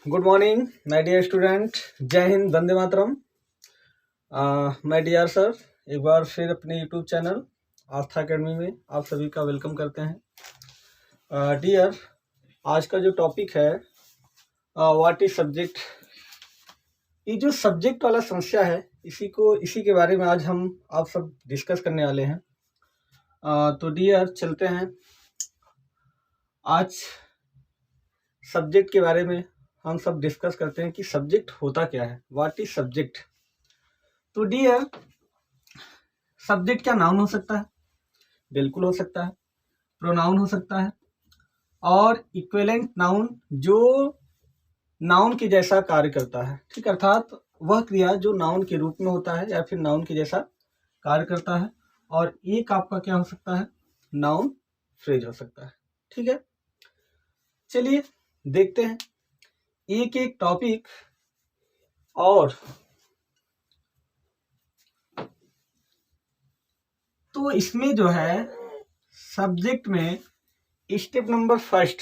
Good morning my dear student. जय हिंद, वंदे मातरम। माय डियर सर, एक बार फिर अपने यूट्यूब चैनल आस्था एकेडमी में आप सभी का वेलकम करते हैं। डियर, आज का जो टॉपिक है व्हाट इज सब्जेक्ट। ये जो सब्जेक्ट वाला समस्या है इसी के बारे में आज हम आप सब डिस्कस करने वाले हैं। तो डियर, चलते हैं आज सब्जेक्ट के बारे में हम सब डिस्कस करते हैं कि सब्जेक्ट होता क्या है, व्हाट इज सब्जेक्ट। तो डियर, सब्जेक्ट क्या नाउन हो सकता है? बिल्कुल हो सकता है। प्रोनाउन हो सकता है और इक्विवेलेंट नाउन जो नाउन के जैसा कार्य करता है, ठीक, अर्थात वह क्रिया जो नाउन के रूप में होता है या फिर नाउन के जैसा कार्य करता है। और एक आपका क्या हो सकता है? नाउन फ्रेज हो सकता है। ठीक है, चलिए देखते हैं एक एक टॉपिक। और तो इसमें जो है सब्जेक्ट में step number first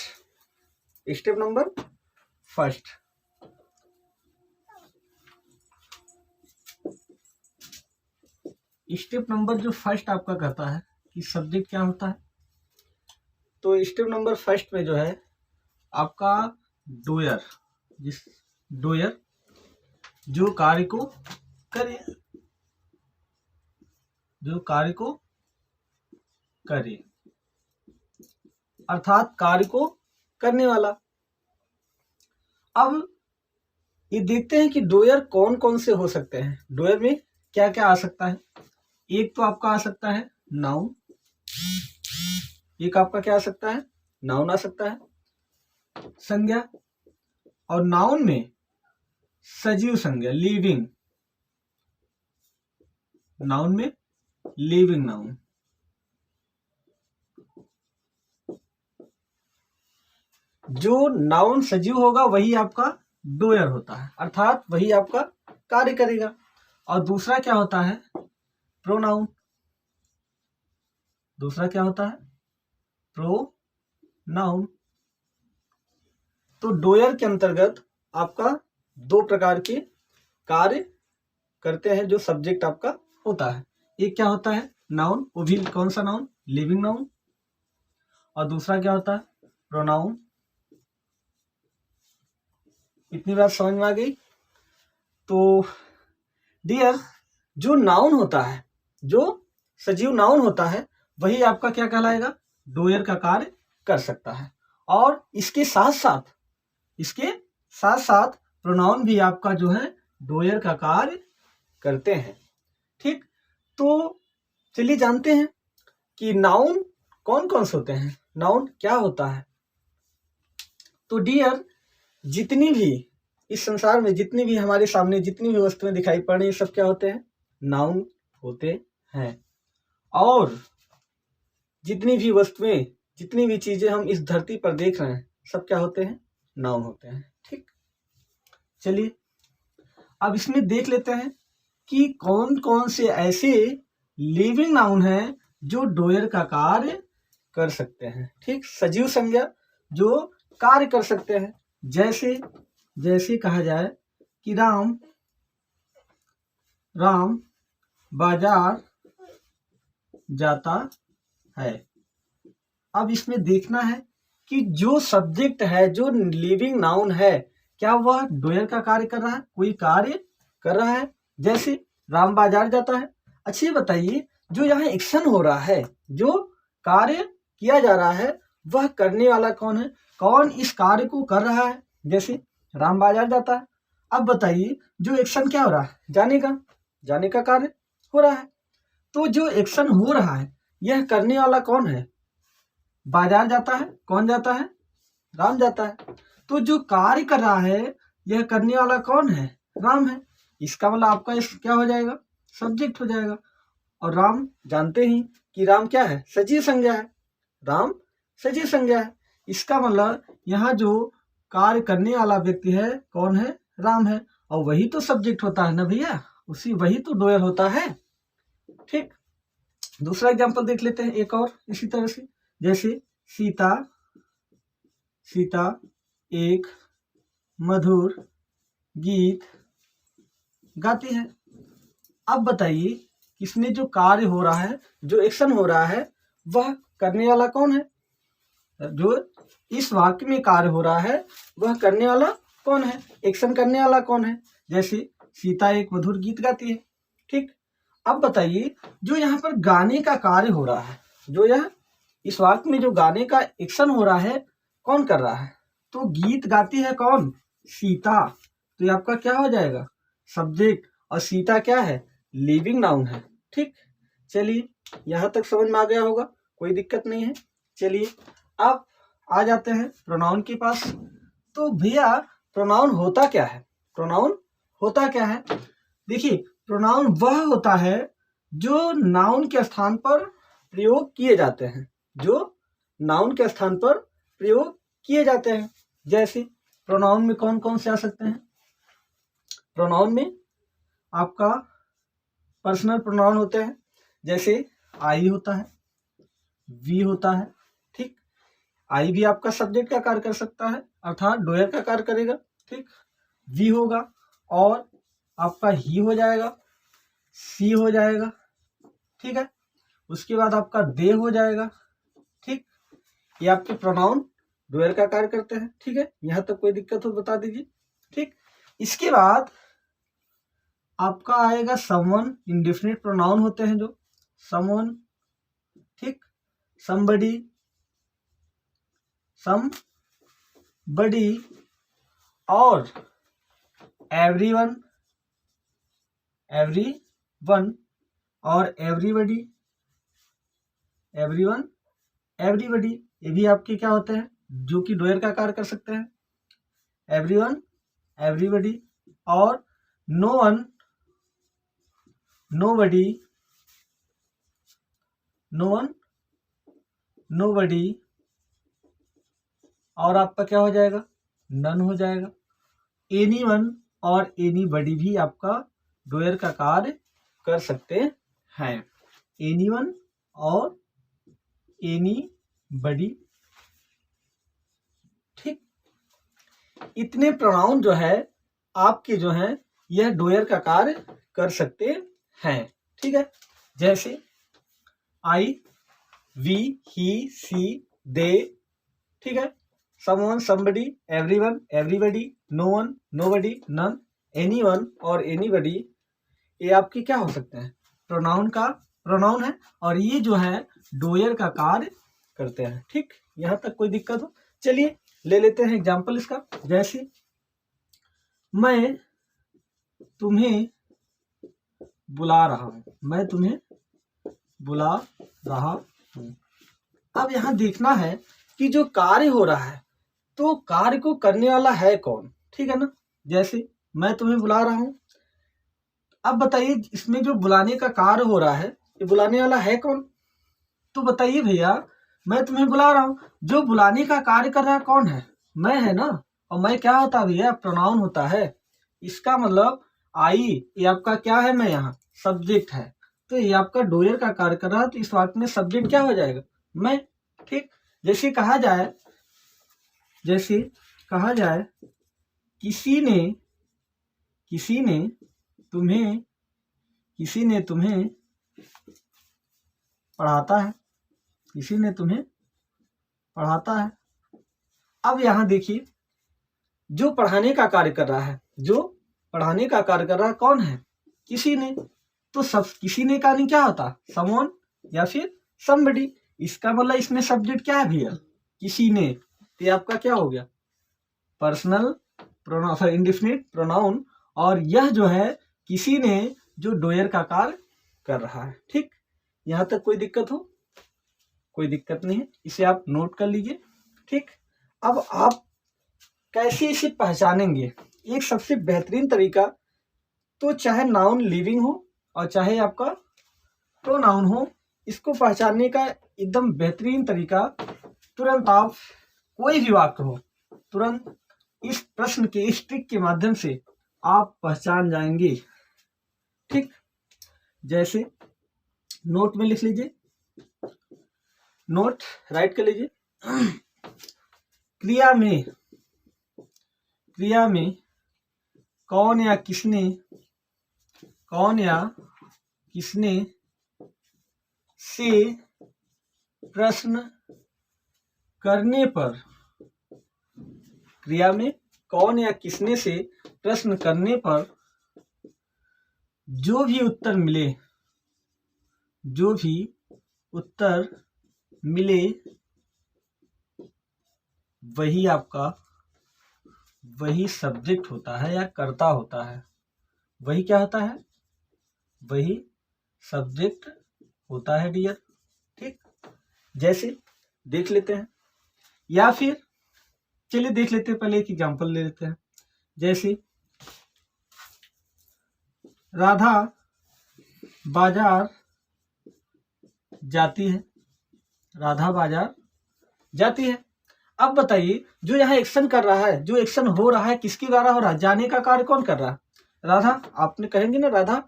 step number जो फर्स्ट आपका कहता है कि सब्जेक्ट क्या होता है। तो स्टेप नंबर फर्स्ट में जो है आपका डूयर, जो कार्य को करे, अर्थात कार्य को करने वाला। अब ये देखते हैं कि डोयर कौन कौन से हो सकते हैं। डोयर में क्या क्या आ सकता है? एक तो आपका आ सकता है नाउन। एक आपका क्या आ सकता है? नाउन आ सकता है, संज्ञा। और नाउन में सजीव संज्ञा, लिविंग नाउन। जो नाउन सजीव होगा वही आपका डोयर होता है, अर्थात वही आपका कार्य करेगा। और दूसरा क्या होता है? प्रोनाउन। प्रोनाउन। तो डोयर के अंतर्गत आपका दो प्रकार के कार्य करते हैं जो सब्जेक्ट आपका होता है। एक क्या होता है? नाउन, वो भी कौन सा नाउन? Living noun. और दूसरा क्या होता है? प्रोनाउन। इतनी बात समझ में आ गई? तो डियर, जो नाउन होता है, जो सजीव नाउन होता है, वही आपका क्या कहलाएगा? डोयर का कार्य कर सकता है। और इसके साथ साथ प्रोनाउन भी आपका जो है डोयर का कार्य करते हैं। ठीक, तो चलिए जानते हैं कि नाउन कौन कौन से होते हैं, नाउन क्या होता है। तो डियर, जितनी भी इस संसार में जितनी भी हमारे सामने जितनी भी वस्तुएं दिखाई पड़ रही, सब क्या होते हैं? नाउन होते हैं। और जितनी भी वस्तुएं, जितनी भी चीजें हम इस धरती पर देख रहे हैं, सब क्या होते हैं? नाउन होते हैं। ठीक, चलिए अब इसमें देख लेते हैं कि कौन कौन से ऐसे लिविंग नाउन हैं जो डोयर का कार्य कर सकते हैं। ठीक, सजीव संज्ञा जो कार्य कर सकते हैं। जैसे कहा जाए कि राम बाजार जाता है। अब इसमें देखना है कि जो सब्जेक्ट है, जो लिविंग नाउन है, क्या वह डोयर का कार्य कर रहा है? कोई कार्य कर रहा है। जैसे राम बाजार जाता है। अच्छा, ये बताइए, जो यहाँ एक्शन हो रहा है, जो कार्य किया जा रहा है, वह करने वाला कौन है? कौन इस कार्य को कर रहा है? जैसे राम बाजार जाता है। अब बताइए, जो एक्शन क्या हो रहा है? जाने का कार्य हो रहा है। तो जो एक्शन हो रहा है, यह करने वाला कौन है? बाजार जाता है। कौन जाता है? राम जाता है। तो जो कार्य कर रहा है, यह करने वाला कौन है? राम है। इसका मतलब आपका क्या हो जाएगा? सब्जेक्ट हो जाएगा। और राम जानते ही कि राम क्या है? सजीव संज्ञा है। राम सजीव संज्ञा है। इसका मतलब यहाँ जो कार्य करने वाला व्यक्ति है, कौन है? राम है। और वही तो सब्जेक्ट होता है ना भैया, वही तो डोयर होता है। ठीक, दूसरा एग्जांपल देख लेते हैं एक और इसी तरह से। जैसे सीता एक मधुर गीत गाती है। अब बताइए इसमें जो कार्य हो रहा है, जो एक्शन हो रहा है, वह करने वाला कौन है? जो इस वाक्य में कार्य हो रहा है वह करने वाला कौन है? एक्शन करने वाला कौन है? जैसे सीता एक मधुर गीत गाती है। ठीक, अब बताइए जो यहाँ पर गाने का कार्य हो रहा है, जो यह इस वाक्य में जो गाने का एक्शन हो रहा है, कौन कर रहा है? तो गीत गाती है कौन? सीता। तो ये आपका क्या हो जाएगा? सब्जेक्ट। और सीता क्या है? लिविंग नाउन है। ठीक, चलिए यहाँ तक समझ में आ गया होगा, कोई दिक्कत नहीं है। चलिए अब आ जाते हैं प्रोनाउन के पास। तो भैया प्रोनाउन होता क्या है? प्रोनाउन होता क्या है? देखिए प्रोनाउन वह होता है जो नाउन के स्थान पर प्रयोग किए जाते हैं, जो नाउन के स्थान पर प्रयोग किए जाते हैं। जैसे प्रोनाउन में कौन कौन से आ सकते हैं? प्रोनाउन में आपका पर्सनल प्रोनाउन होते हैं, जैसे आई होता है, वी होता है। ठीक, आई भी आपका सब्जेक्ट का कार्य कर सकता है, अर्थात डोयर का कार्य करेगा। ठीक, वी होगा और आपका ही हो जाएगा, सी हो जाएगा। ठीक है, उसके बाद आपका दे हो जाएगा। ठीक, ये आपके प्रोनाउन डोयर का कार्य करते हैं। ठीक है, यहाँ तक कोई दिक्कत हो बता दीजिए। ठीक, इसके बाद आपका आएगा समवन। इंडेफिनिट प्रोनाउन होते हैं जो समवन, ठीक, समबडी, समबडी और एवरीवन, एवरीवन और एवरीबडी, एवरीवन, एवरीबडी। ये भी आपके क्या होते हैं? जो कि डोयर का कार्य कर सकते हैं। एवरीवन, एवरीबडी और no one, nobody, no one, nobody और आपका क्या हो जाएगा? नन हो जाएगा। एनीवन और एनीबडी भी आपका डोयर का कार्य कर सकते हैं। एनीवन और एनीबडी। ठीक, इतने प्रोनाउन जो है आपके जो है यह डोयर का कार्य कर सकते हैं। ठीक है, जैसे आई, वी, ही, सी, दे। ठीक है, someone, somebody, everyone, everybody, no one, nobody, none, anyone और एनीबडी। ये आपके क्या हो सकते हैं? प्रोनाउन का प्रोनाउन है और ये जो है डोयर का कार्य करते हैं। ठीक, यहाँ तक कोई दिक्कत हो? चलिए ले लेते हैं एग्जाम्पल इसका। जैसे मैं तुम्हें बुला रहा हूं, मैं तुम्हें बुला रहा हूं। अब यहाँ देखना है कि जो कार्य हो रहा है तो कार्य को करने वाला है कौन? ठीक है ना, जैसे मैं तुम्हें बुला रहा हूं। अब बताइए इसमें जो बुलाने का कार्य हो रहा है, ये बुलाने वाला है कौन? तो बताइए भैया, मैं तुम्हें बुला रहा हूं, जो बुलाने का कार्य कर रहा है कौन है? मैं है ना। और मैं क्या होता है भैया? प्रोनाउन होता है। इसका मतलब आई, ये आपका क्या है? मैं यहाँ सब्जेक्ट है, तो ये आपका डोयर का कार्य कर रहा है। तो इस वाक्य में सब्जेक्ट क्या हो जाएगा? मैं। ठीक, जैसे कहा जाए, जैसे कहा जाए किसी ने, किसी ने तुम्हें, किसी ने तुम्हें पढ़ाता है, किसी ने तुम्हें पढ़ाता है। अब यहाँ देखिए जो पढ़ाने का कार्य कर रहा है, जो पढ़ाने का कार्य कर रहा है कौन है? किसी ने। तो सब किसी ने का नहीं क्या होता? समवन या फिर समबडी। इसका मतलब इसमें सब्जेक्ट क्या है भैया? किसी ने। तो आपका क्या हो गया? Personal pronoun, indefinite pronoun. और यह जो है किसी ने जो डोयर का कार्य कर रहा है। ठीक, यहाँ तक कोई दिक्कत हो? कोई दिक्कत नहीं है, इसे आप नोट कर लीजिए। ठीक, अब आप कैसे इसे पहचानेंगे? एक सबसे बेहतरीन तरीका, तो चाहे नाउन लिविंग हो और चाहे आपका प्रोनाउन हो, इसको पहचानने का एकदम बेहतरीन तरीका, तुरंत आप कोई भी वाक्य हो, तुरंत इस प्रश्न के, इस ट्रिक के माध्यम से आप पहचान जाएंगे। ठीक, जैसे नोट में लिख लीजिए, नोट राइट कर लीजिए। क्रिया में, क्रिया में कौन या किसने से प्रश्न करने पर, क्रिया में कौन या किसने से प्रश्न करने पर जो भी उत्तर मिले वही सब्जेक्ट होता है या कर्ता होता है। वही क्या होता है? वही सब्जेक्ट होता है डियर। ठीक, जैसे देख लेते हैं, या फिर चलिए देख लेते हैं, पहले एक एग्जांपल ले लेते हैं। जैसे राधा बाजार जाती है, अब बताइए जो यहाँ एक्शन कर रहा है, जो एक्शन हो रहा है किसके द्वारा हो रहा है? जाने का कार्य कौन कर रहा है? राधा। आपने कहेंगे ना राधा,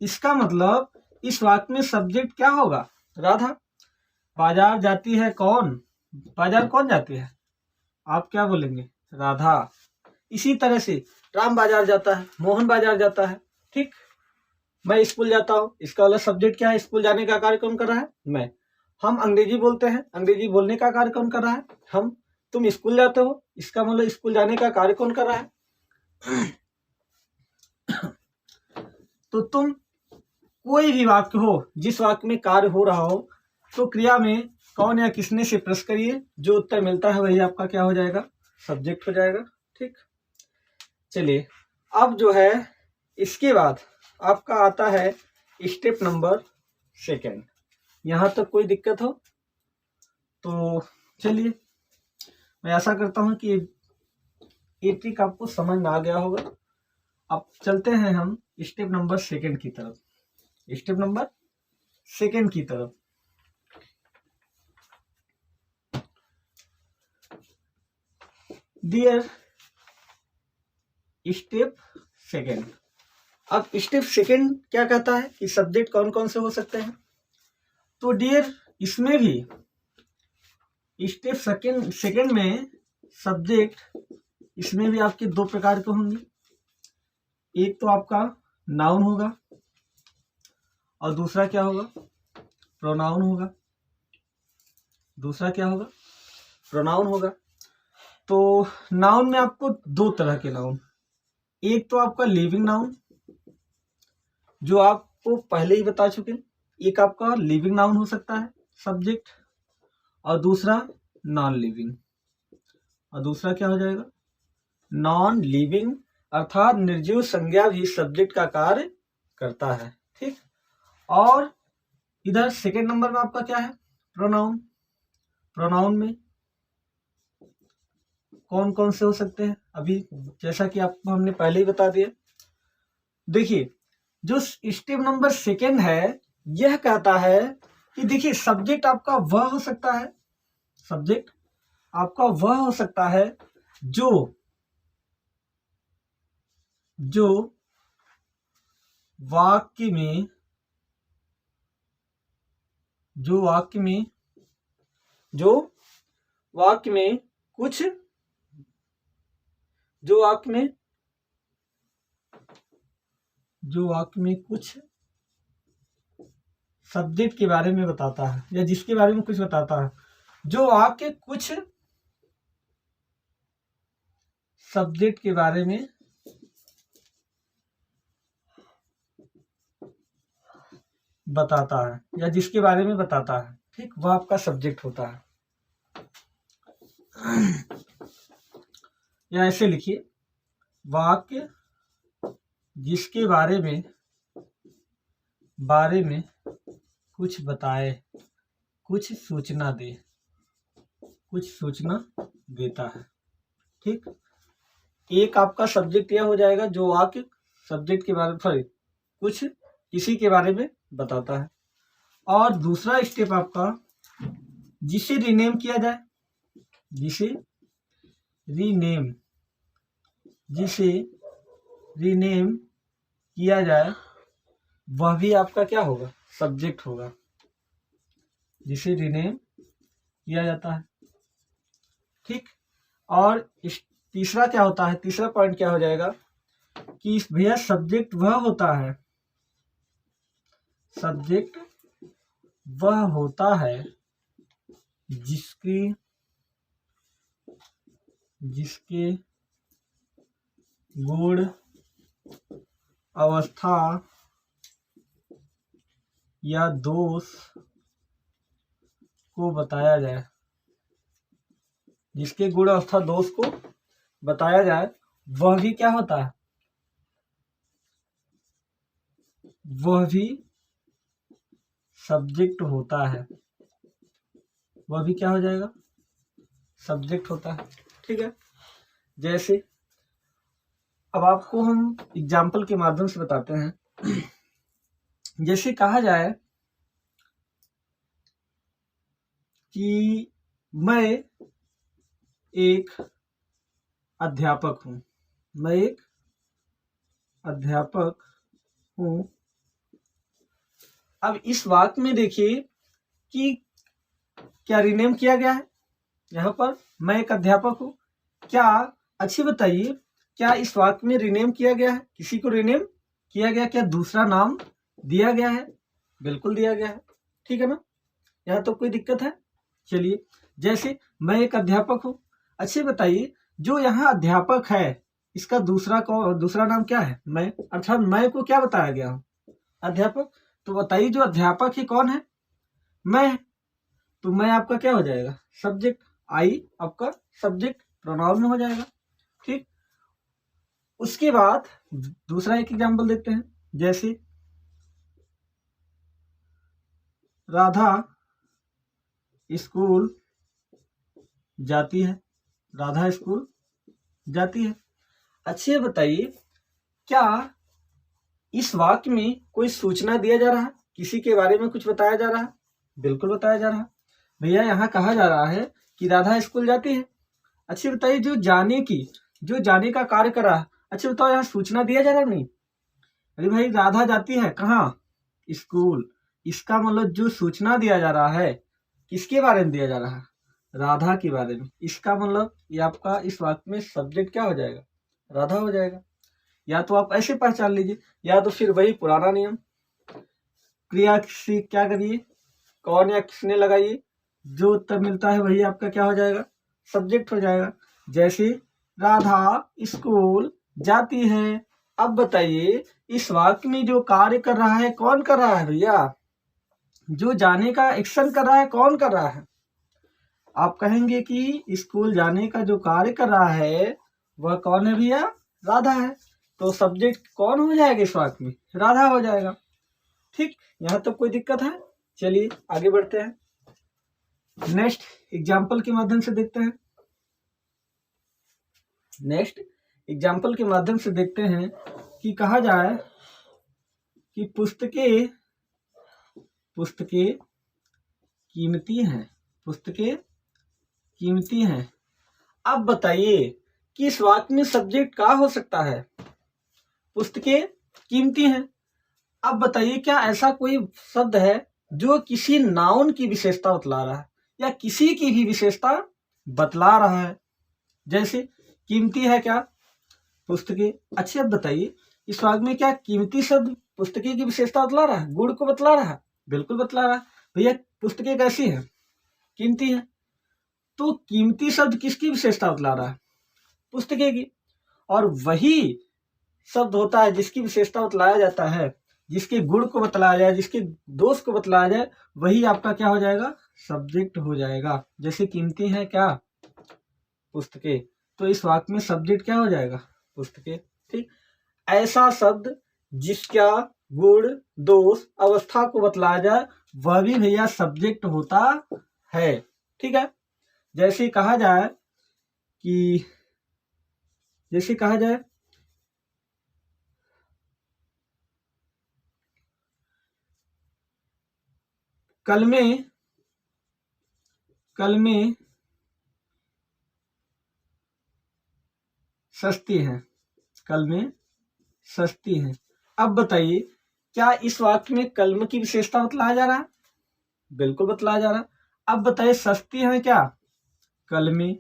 इसका मतलब इस वाक्य में सब्जेक्ट क्या होगा? राधा। बाजार जाती है कौन? बाजार कौन जाती है? आप क्या बोलेंगे? राधा। इसी तरह से राम बाजार जाता है, मोहन बाजार जाता है। ठीक, मैं स्कूल जाता हूँ, इसका वाला सब्जेक्ट क्या है? स्कूल जाने का कार्य कौन कर रहा है? मैं। हम अंग्रेजी बोलते हैं, अंग्रेजी बोलने का कार्य कौन कर रहा है? हम। तुम स्कूल जाते हो, इसका मतलब स्कूल जाने का कार्य कौन कर रहा है? तो तुम कोई भी वाक्य हो, जिस वाक्य में कार्य हो रहा हो, तो क्रिया में कौन या किसने से प्रश्न करिए, जो उत्तर मिलता है वही आपका क्या हो जाएगा? सब्जेक्ट हो जाएगा। ठीक, चलिए अब जो है इसके बाद आपका आता है स्टेप नंबर 2। यहाँ तक कोई दिक्कत हो तो चलिए, मैं आशा करता हूँ कि ये ट्रिक आपको समझ में आ गया होगा। अब चलते हैं हम स्टेप नंबर 2 की तरफ। स्टेप नंबर 2 की तरफ। डियर स्टेप 2। अब स्टेप 2 क्या कहता है कि सब्जेक्ट कौन कौन से हो सकते हैं? तो डियर इसमें भी स्टेप 2 में सब्जेक्ट, इसमें भी आपके 2 प्रकार के होंगे। एक तो आपका नाउन होगा और दूसरा क्या होगा? प्रोनाउन होगा। दूसरा क्या होगा? प्रोनाउन होगा। तो नाउन में आपको 2 तरह के नाउन, एक तो आपका लिविंग नाउन जो आपको पहले ही बता चुके, एक आपका लिविंग नाउन हो सकता है सब्जेक्ट, और दूसरा नॉन लिविंग। और दूसरा क्या हो जाएगा? नॉन लिविंग, अर्थात निर्जीव संज्ञा भी सब्जेक्ट का कार्य करता है। ठीक, और इधर 2 नंबर में आपका क्या है? प्रोनाउन। प्रोनाउन में कौन कौन से हो सकते हैं? अभी जैसा कि आपको हमने पहले ही बता दिया। देखिए जो स्टेप नंबर 2 है, यह कहता है कि देखिए सब्जेक्ट आपका वह हो सकता है, सब्जेक्ट आपका वह हो सकता है जो वाक्य में कुछ सब्जेक्ट के बारे में बताता है, या जिसके बारे में कुछ बताता है, जो वाक्य कुछ सब्जेक्ट के बारे में बताता है या जिसके बारे में बताता है। ठीक, वह आपका सब्जेक्ट होता है। या ऐसे लिखिए, वाक्य जिसके बारे में कुछ बताए, कुछ सूचना देता है। ठीक, एक आपका सब्जेक्ट यह हो जाएगा जो वाक्य सब्जेक्ट के बारे में कुछ किसी के बारे में बताता है। और दूसरा स्टेप आपका जिसे रीनेम किया जाए, जिसे रीनेम किया जाए, वह भी आपका क्या होगा? सब्जेक्ट होगा, जिसे रीनेम किया जाता है। ठीक, और तीसरा क्या होता है, तीसरा पॉइंट क्या हो जाएगा कि भैया सब्जेक्ट वह होता है, सब्जेक्ट वह होता है जिसके गुण, अवस्था या दोष को बताया जाए, जिसके गुण अवस्था दोष को बताया जाए, वह भी क्या होता है, वह भी सब्जेक्ट होता है, वह भी क्या हो जाएगा, सब्जेक्ट होता है। ठीक है, जैसे अब आपको हम एग्जाम्पल के माध्यम से बताते हैं। जैसे कहा जाए कि मैं एक अध्यापक हूँ, मैं एक अध्यापक हूँ। अब इस वाक्य में देखिए कि क्या रिनेम किया गया है, यहाँ पर मैं एक अध्यापक हूँ। क्या, अच्छी बताइए, क्या इस वाक्य में रिनेम किया गया है, किसी को रिनेम किया गया, क्या दूसरा नाम दिया गया है? बिल्कुल दिया गया है। ठीक है ना, यहाँ तो कोई दिक्कत है। चलिए, जैसे मैं एक अध्यापक हूँ, अच्छे बताइए जो यहाँ अध्यापक है इसका दूसरा नाम क्या है, मैं, अर्थात मैं को क्या बताया गया हूँ, अध्यापक। तो बताइए जो अध्यापक ही कौन है, मैं। तो मैं आपका क्या हो जाएगा, सब्जेक्ट, आई आपका सब्जेक्ट प्रोनाउन में हो जाएगा। ठीक, उसके बाद दूसरा एक एग्जाम्पल देखते हैं। जैसे राधा स्कूल जाती है, राधा स्कूल जाती है। अच्छे बताइए क्या इस वाक्य में कोई सूचना दिया जा रहा है, किसी के बारे में कुछ बताया जा रहा है? बिल्कुल बताया जा रहा है। भैया यहाँ कहा जा रहा है कि राधा स्कूल जाती है। अच्छे बताइए जो जाने का कार्य कर रहा है, अच्छे बताओ यहाँ सूचना दिया जा रहा है नहीं? अरे भाई राधा जाती है कहाँ, स्कूल। इसका मतलब जो सूचना दिया जा रहा है किसके बारे में दिया जा रहा है, राधा के बारे में। इसका मतलब ये आपका इस वाक्य में सब्जेक्ट क्या हो जाएगा, राधा हो जाएगा। या तो आप ऐसे पहचान लीजिए, या तो फिर वही पुराना नियम, क्रिया से क्या करिए, कौन या किसने लगाइए, जो उत्तर मिलता है वही आपका क्या हो जाएगा, सब्जेक्ट हो जाएगा। जैसे राधा स्कूल जाती है। अब बताइए इस वाक्य में जो कार्य कर रहा है कौन कर रहा है भैया, जो जाने का एक्शन कर रहा है कौन कर रहा है? आप कहेंगे कि स्कूल जाने का जो कार्य कर रहा है वह कौन है भैया, राधा है। तो सब्जेक्ट कौन हो जाएगा इस वाक्य में, राधा हो जाएगा। ठीक, यहाँ तक कोई दिक्कत है? चलिए आगे बढ़ते हैं, नेक्स्ट एग्जाम्पल के माध्यम से देखते हैं। नेक्स्ट एग्जाम्पल के माध्यम से देखते हैं कि कहा जाए कि पुस्तकें कीमती हैं, पुस्तकें कीमती हैं। अब बताइए कि इस वाक्य में सब्जेक्ट क्या हो सकता है, पुस्तकें कीमती हैं। अब बताइए क्या ऐसा कोई शब्द है जो किसी नाउन की विशेषता बतला रहा है या किसी की भी विशेषता बतला रहा है? जैसे कीमती है क्या, पुस्तकें। अच्छे, अब बताइए इस वाक्य में क्या कीमती शब्द पुस्तकें की विशेषता बतला रहा है, गुण को बतला रहा है? बिल्कुल बतला रहा है। भैया पुस्तकें कैसी है, कीमती है। तो कीमती शब्द किसकी विशेषता बतला रहा है, पुस्तकें की। और वही शब्द होता है जिसकी विशेषता बतलाया जाता है, जिसके गुण को बतलाया जाए, जिसके दोष को बतलाया जाए, वही आपका क्या हो जाएगा, सब्जेक्ट हो जाएगा। जैसे कीमती है क्या, पुस्तकें, तो इस वाक्य में सब्जेक्ट क्या हो जाएगा, पुस्तकें। ठीक, ऐसा शब्द जिसका गुण दोष अवस्था को बतलाया जाए वह भी भैया सब्जेक्ट होता है। ठीक है, जैसे कहा जाए कलमें सस्ती हैं, कलमें सस्ती हैं। अब बताइए क्या इस वाक्य में कलम की विशेषता बतलाया जा रहा है? बिल्कुल बतलाया जा रहा है। अब बताइए सस्ती है क्या, कलमें,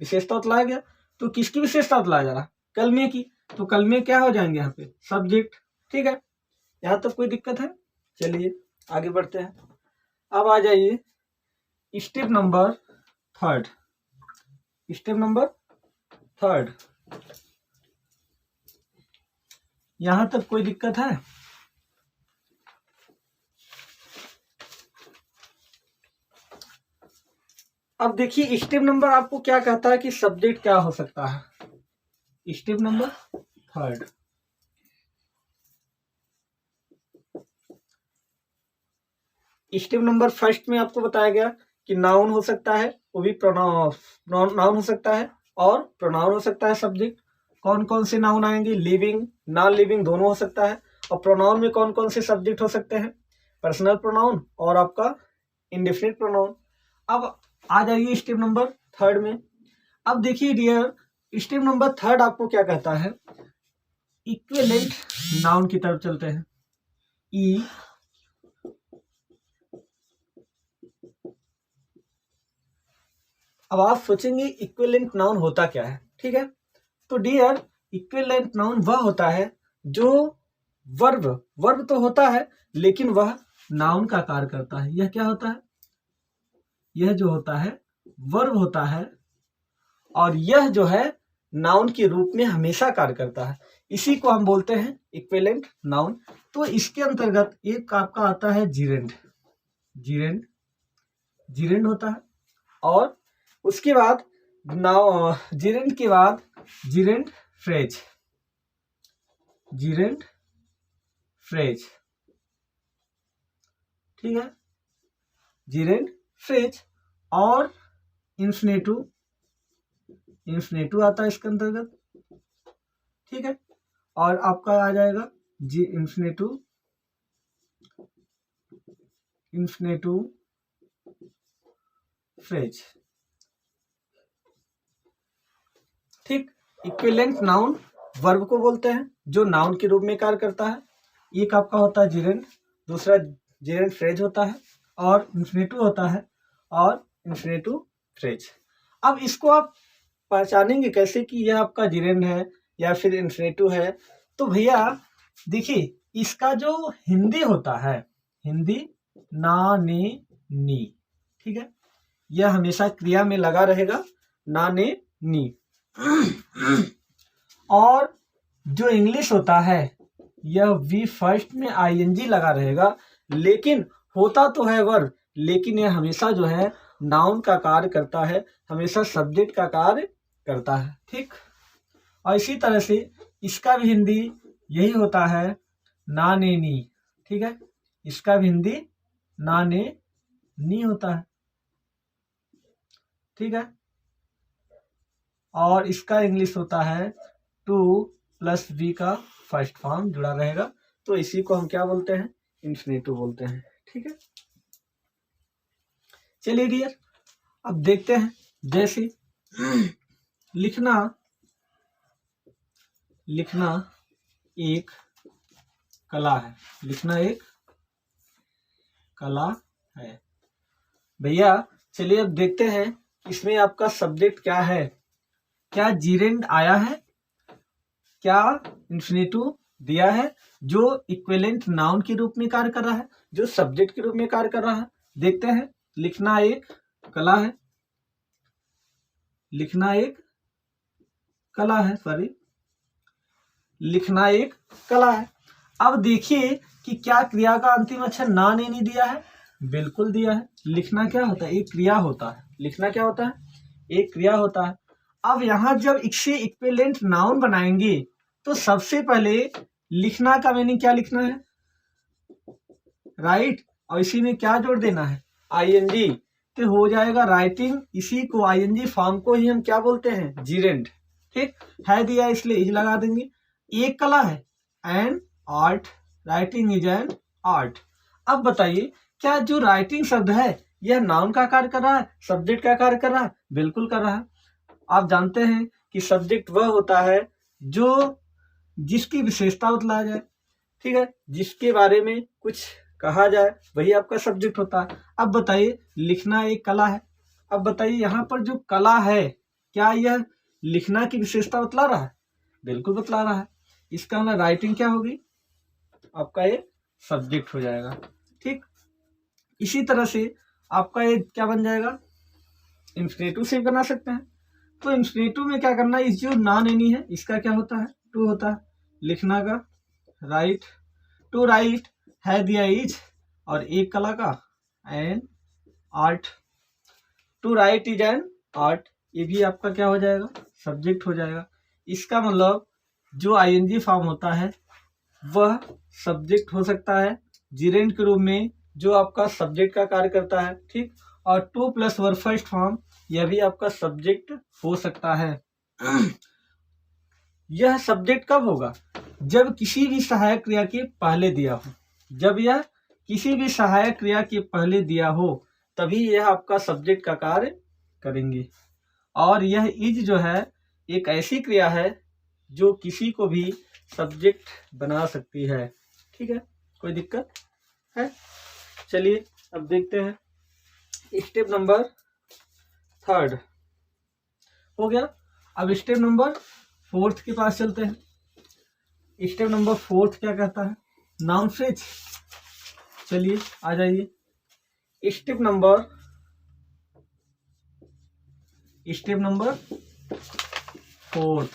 विशेषता बतलाया गया। तो किसकी विशेषता बतलाया जा रहा? कलमे की। तो कलमे क्या हो जाएंगे यहाँ पे? सब्जेक्ट। ठीक है, यहाँ तक कोई दिक्कत है? चलिए आगे बढ़ते हैं। अब आ जाइए step number third. Step number third, यहां तक कोई दिक्कत है? अब देखिए स्टेप नंबर आपको क्या कहता है कि सब्जेक्ट क्या हो सकता है। Step number third, step number first में आपको बताया गया कि नाउन हो सकता है, वो भी नाउन हो सकता है और प्रोनाउन हो सकता है सब्जेक्ट। कौन कौन से नाउन आएंगे? लिविंग, नॉन लिविंग दोनों हो सकता है। और प्रोनाउन में कौन कौन से सब्जेक्ट हो सकते हैं? पर्सनल प्रोनाउन और आपका इंडेफिनिट प्रोनाउन। अब आ जाइए स्टेप नंबर थर्ड में। अब देखिए डियर, स्टेप नंबर थर्ड आपको क्या कहता है? इक्विवेलेंट नाउन की तरफ चलते हैं। ई अब आप सोचेंगे इक्विवेलेंट नाउन होता क्या है? ठीक है, तो डियर इक्विवेलेंट नाउन वह होता है जो वर्ब तो होता है लेकिन वह नाउन का कार्य करता है। यह क्या होता है? यह जो होता है वर्ब होता है और यह जो है नाउन के रूप में हमेशा कार्य करता है। इसी को हम बोलते हैं इक्विवेलेंट नाउन। तो इसके अंतर्गत एक आपका आता है जीरेंड। जीरेंड होता है और उसके बाद जीरेंड के बाद जीरेंड फ्रेज। ठीक है, जीरेंड फ्रेज और इंफिनेटू आता है इसके अंतर्गत। ठीक है, और आपका आ जाएगा जी इंफिनेटू फ्रेज। ठीक, इक्विवेलेंट नाउन वर्ब को बोलते हैं जो नाउन के रूप में कार्य करता है। एक आपका होता है जीरेंड, दूसरा जीरेंड फ्रेज होता है और इंफिनेटू होता है और इंफिनेटू फ्रेज। अब इसको आप पहचानेंगे कैसे कि यह आपका जीरेंड है या फिर इंफिनेटू है? तो भैया देखिए इसका जो हिंदी होता है, हिंदी ना ने नी। ठीक है, यह हमेशा क्रिया में लगा रहेगा, ना ने नी। और जो इंग्लिश होता है यह वी फर्स्ट में आईएनजी लगा रहेगा, लेकिन होता तो है वर्ब, लेकिन यह हमेशा जो है नाउन का कार्य करता है, हमेशा सब्जेक्ट का कार्य करता है। ठीक, और इसी तरह से इसका भी हिंदी यही होता है, ना ने नी। ठीक है, इसका भी हिंदी ना ने नी होता है। ठीक है, और इसका इंग्लिश होता है टू प्लस वी का फर्स्ट फॉर्म जुड़ा रहेगा, तो इसी को हम क्या बोलते हैं? इंफिनेटू बोलते हैं। ठीक है, चलिए डियर अब देखते हैं। जैसे लिखना एक कला है। लिखना एक कला है। भैया चलिए अब देखते हैं इसमें आपका सब्जेक्ट क्या है। क्या जीरेंड आया है? क्या इंफिनेटू दिया है जो इक्विवेलेंट नाउन के रूप में कार्य कर रहा है, जो सब्जेक्ट के रूप में कार्य कर रहा है? देखते हैं। लिखना एक कला है। लिखना एक कला है, सॉरी, लिखना एक कला है। अब देखिए कि क्या क्रिया का अंतिम अक्षर ना ने नहीं दिया है? बिल्कुल दिया है। लिखना क्या होता है? एक क्रिया होता है। लिखना क्या होता है? एक क्रिया होता है। अब यहां जब इसे इक्विवेलेंट नाउन बनाएंगे तो सबसे पहले लिखना का मीनिंग क्या लिखना है? राइट, और इसी में क्या जोड़ देना है? आईएनजी, तो हो जाएगा राइटिंग। इसी को आईएनजी फॉर्म को ही हम क्या बोलते हैं? जीरेंड। ठीक है, दिया इसलिए इज लगा देंगे। एक कला है, an art, writing is an art. अब बताइए क्या जो राइटिंग शब्द है यह नाउन का कार्य कर रहा है, सब्जेक्ट का कार्य कर रहा है? बिल्कुल कर रहा है। आप जानते हैं कि सब्जेक्ट वह होता है जो जिसकी विशेषता बतलाया जाए, ठीक है, जिसके बारे में कुछ कहा जाए, वही आपका सब्जेक्ट होता है। अब बताइए लिखना एक कला है। अब बताइए यहाँ पर जो कला है क्या यह लिखना की विशेषता बतला रहा है, बिल्कुल बतला रहा है। इसका मतलब राइटिंग क्या होगी, आपका ये सब्जेक्ट हो जाएगा। ठीक, इसी तरह से आपका ये क्या बन जाएगा, इंफिनिटिव से बना सकते हैं। तो इंफिनिटिव में क्या करना है, इस जो नॉन एनी है इसका क्या होता है, टू होता है, लिखना का राइट, टू राइट है दिया इज, और एक कला का an art, to write is an art, ये भी आपका क्या हो जाएगा, सब्जेक्ट हो जाएगा। इसका मतलब जो आईएनजी फॉर्म होता है वह सब्जेक्ट हो सकता है जिरेंड के रूप में, जो आपका सब्जेक्ट का कार्य करता है। ठीक, और two plus verb first form यह भी आपका सब्जेक्ट हो सकता है। यह सब्जेक्ट कब होगा, जब किसी भी सहायक क्रिया के पहले दिया हो, जब यह किसी भी सहायक क्रिया के पहले दिया हो तभी यह आपका सब्जेक्ट का कार्य करेंगे। और यह इज जो है एक ऐसी क्रिया है जो किसी को भी सब्जेक्ट बना सकती है। ठीक है, कोई दिक्कत है? चलिए अब देखते हैं स्टेप नंबर 3 हो गया। अब स्टेप नंबर 4 के पास चलते हैं। स्टेप नंबर 4 क्या कहता है, नाउन फ्रेज। चलिए आ जाइए स्टेप नंबर 4।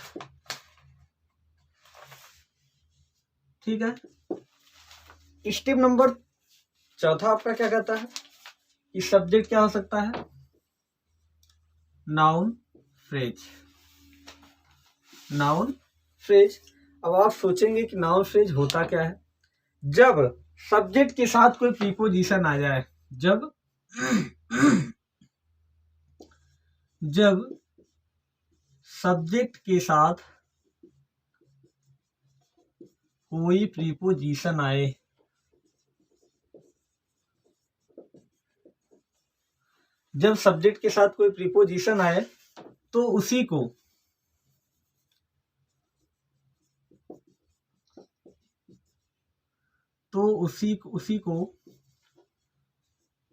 ठीक है, स्टेप नंबर 4 आपका क्या कहता है, कि सब्जेक्ट क्या हो सकता है, नाउन फ्रेज। नाउन फ्रेज, अब आप सोचेंगे कि नाउन फ्रेज होता क्या है, जब सब्जेक्ट के साथ कोई प्रीपोजिशन आ जाए, जब सब्जेक्ट के साथ कोई प्रीपोजिशन आए, जब सब्जेक्ट के साथ कोई प्रीपोजिशन आए तो उसी को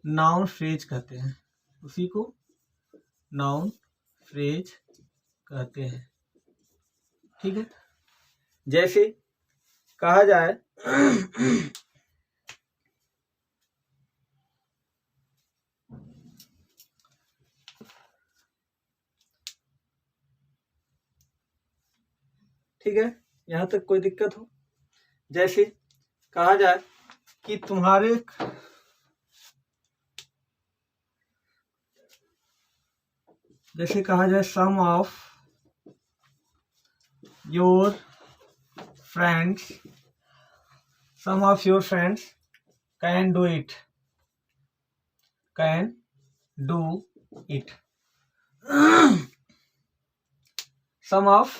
नाउन फ्रेज कहते हैं, उसी को नाउन फ्रेज कहते हैं। ठीक है, जैसे कहा जाए ठीक है, यहां तक कोई दिक्कत हो, जैसे कहा जाए कि तुम्हारे जैसे कहा जाए some of your friends can do it, some of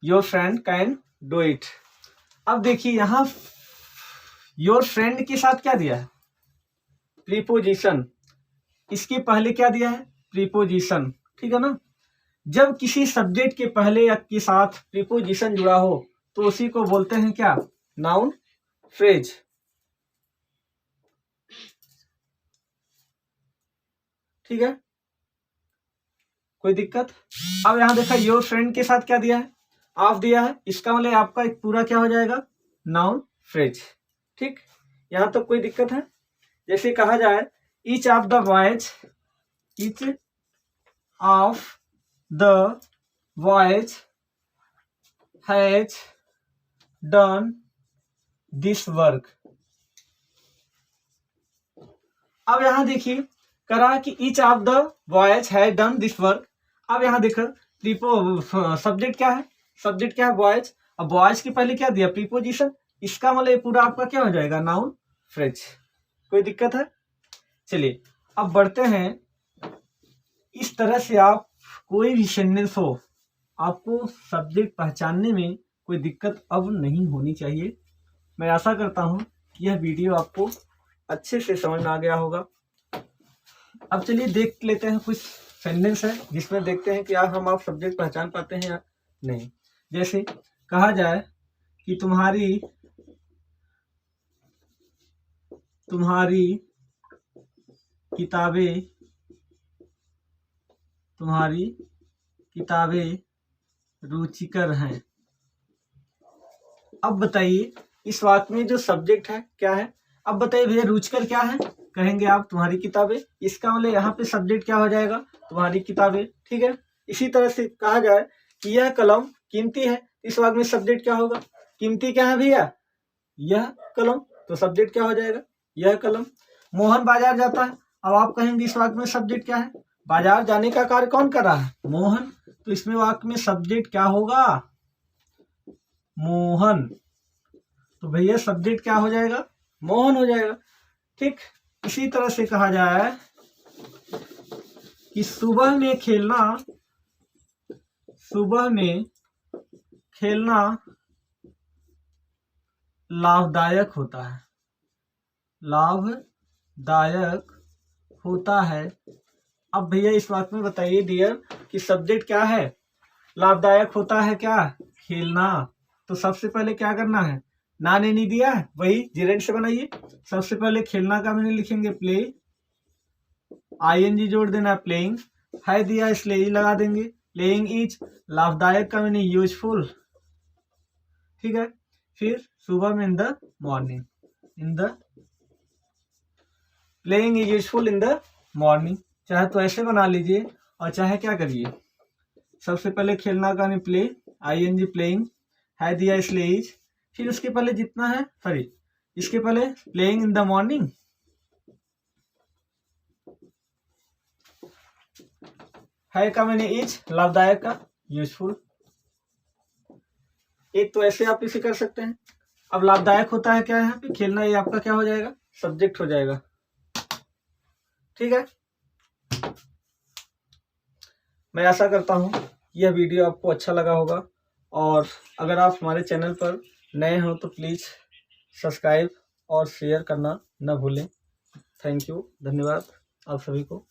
your friend can do it. अब देखिए यहां योर फ्रेंड के साथ क्या दिया है, प्रीपोजिशन, इसके पहले क्या दिया है, प्रीपोजिशन। ठीक है ना, जब किसी सब्जेक्ट के पहले या के साथ प्रीपोजिशन जुड़ा हो तो उसी को बोलते हैं क्या, नाउन फ्रेज। ठीक है, कोई दिक्कत? अब यहां देखा योर फ्रेंड के साथ क्या दिया है, ऑफ दिया है, इसका मतलब आपका एक पूरा क्या हो जाएगा, नाउन फ्रेज। ठीक, यहां तक कोई दिक्कत है? जैसे कहा जाए each of the boys has done this work. अब यहां देखिए करा कि each of the boys has done this work. अब यहां देखो सब्जेक्ट क्या है, सब्जेक्ट क्या है, बॉयज। अब बॉयज के पहले क्या दिया, प्रीपोजिशन, इसका मतलब ये पूरा आपका क्या हो जाएगा, नाउन फ्रेज। कोई दिक्कत है? चलिए अब बढ़ते हैं। इस तरह से आप कोई भी सेंटेंस हो, आपको सब्जेक्ट पहचानने में कोई दिक्कत अब नहीं होनी चाहिए। मैं आशा करता हूं यह वीडियो आपको अच्छे से समझ में आ गया होगा। अब चलिए देख लेते हैं कुछ सेंटेंस है जिसमें देखते हैं कि हम आप सब्जेक्ट पहचान पाते हैं या नहीं। जैसे कहा जाए कि तुम्हारी किताबें किताबें रुचिकर हैं। अब बताइए इस वाक्य में जो सब्जेक्ट है क्या है। अब बताइए भैया रुचिकर क्या है, कहेंगे आप तुम्हारी किताबें। इसका मतलब यहाँ पे सब्जेक्ट क्या हो जाएगा, तुम्हारी किताबें। ठीक है, इसी तरह से कहा जाए कि यह कलम कीमती है, इस वाक्य में सब्जेक्ट क्या होगा, कीमती क्या है भैया, यह कलम, तो सब्जेक्ट क्या हो जाएगा, यह कलम। मोहन बाजार जाता है, अब आप कहेंगे इस वाक्य में सब्जेक्ट क्या है, बाजार जाने का कार्य कौन कर रहा है, मोहन, तो इसमें वाक्य में सब्जेक्ट क्या होगा, मोहन। तो भैया सब्जेक्ट क्या हो जाएगा, मोहन हो जाएगा। ठीक, इसी तरह से कहा जाए कि सुबह में खेलना लाभदायक होता है। अब भैया इस वाक्य में बताइए डियर कि सब्जेक्ट क्या है, लाभदायक होता है क्या, खेलना। तो सबसे पहले क्या करना है, ना ने नहीं दिया है वही जेरेंट से बनाइए। सबसे पहले खेलना का मैंने लिखेंगे प्ले, आईएनजी जोड़ देना, प्लेइंग है दिया इसलिए ई लगा देंगे, प्लेइंग इज, लाभदायक का मैंने यूजफुल। ठीक है, फिर सुबह में in the morning, playing is useful in the morning. चाहे तो ऐसे बना लीजिए और चाहे क्या करिए, सबसे पहले खेलना का नहीं प्ले, आईएनजी प्लेइंग है दिया इसलिए इज, फिर उसके पहले जितना है सॉरी इसके पहले प्लेइंग इन द मॉर्निंग, है का मैंने इज, लाभदायक का यूजफुल। एक तो ऐसे आप इसे कर सकते हैं। अब लाभदायक होता है क्या, यहाँ पे खेलना, ये आपका क्या हो जाएगा, सब्जेक्ट हो जाएगा। ठीक है, मैं आशा करता हूँ यह वीडियो आपको अच्छा लगा होगा, और अगर आप हमारे चैनल पर नए हो तो प्लीज़ सब्सक्राइब और शेयर करना न भूलें। थैंक यू, धन्यवाद आप सभी को।